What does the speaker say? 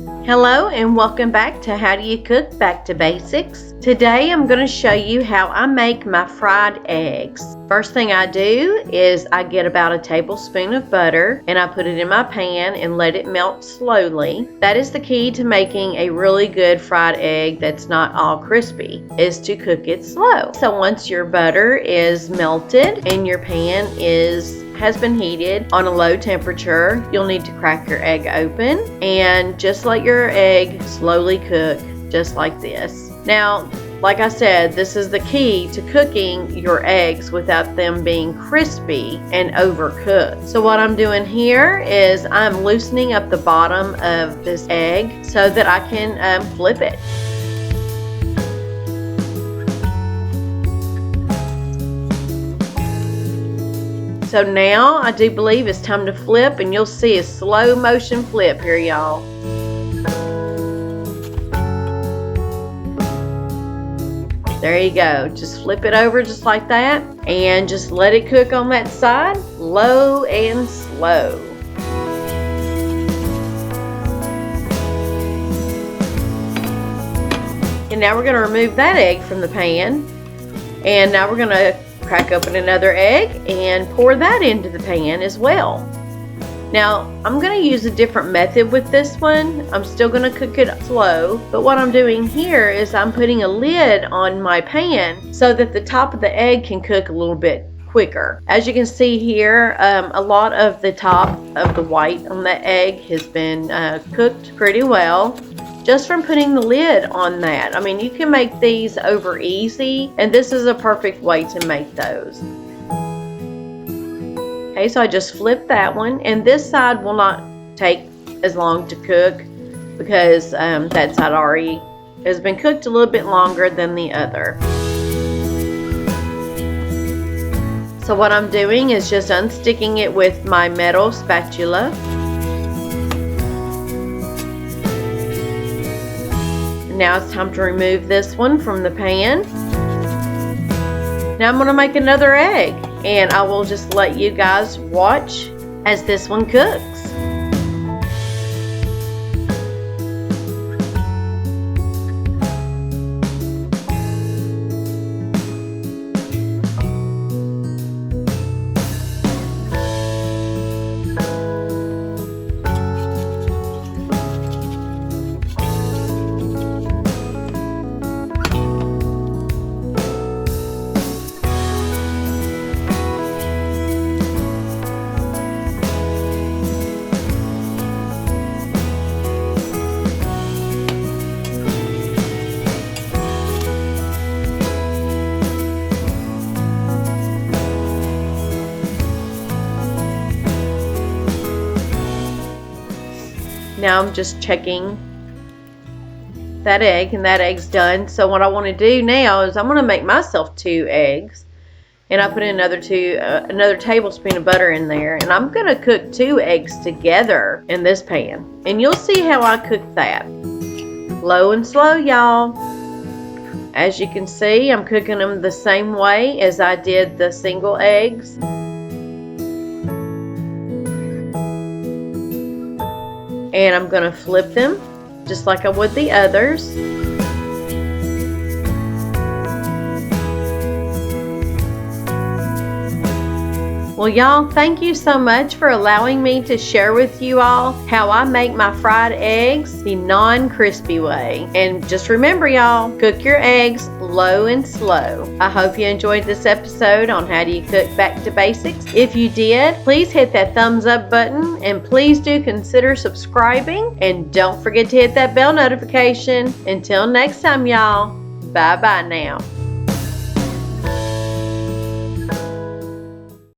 Hello and welcome back to How Do You Cook Back to Basics. Today I'm going to show you how I make my fried eggs. First thing I do is I get about a tablespoon of butter and I put it in my pan and let it melt slowly. That is the key to making a really good fried egg that's not all crispy, is to cook it slow. So once your butter is melted and your pan has been heated on a low temperature, you'll need to crack your egg open and just let your egg slowly cook just like this. Now, like I said, this is the key to cooking your eggs without them being crispy and overcooked. So what I'm doing here is I'm loosening up the bottom of this egg so that I can flip it. So now I do believe it's time to flip, and you'll see a slow motion flip here, y'all. There you go. Just flip it over just like that and just let it cook on that side, low and slow. And now we're going to remove that egg from the pan, and now we're going to crack open another egg and pour that into the pan as well. Now, I'm going to use a different method with this one. I'm still going to cook it slow, but what I'm doing here is I'm putting a lid on my pan so that the top of the egg can cook a little bit quicker. As you can see here, a lot of the top of the white on the egg has been cooked pretty well, just from putting the lid on that. I mean, you can make these over easy, and this is a perfect way to make those. Okay, so I just flipped that one, and this side will not take as long to cook because that side already has been cooked a little bit longer than the other. So what I'm doing is just unsticking it with my metal spatula. Now it's time to remove this one from the pan. Now I'm going to make another egg, and I will just let you guys watch as this one cooks. Now I'm just checking that egg, and that egg's done. So what I want to do now is I'm going to make myself 2 eggs, and I put in another tablespoon of butter in there, and I'm going to cook 2 eggs together in this pan, and you'll see how I cook that. Low and slow, y'all. As you can see, I'm cooking them the same way as I did the single eggs. And I'm going to flip them just like I would the others. Well, y'all, thank you so much for allowing me to share with you all how I make my fried eggs the non-crispy way. And just remember, y'all, cook your eggs low and slow. I hope you enjoyed this episode on How Do You Cook Back to Basics. If you did, please hit that thumbs up button, and please do consider subscribing, and don't forget to hit that bell notification. Until next time, y'all, bye-bye now.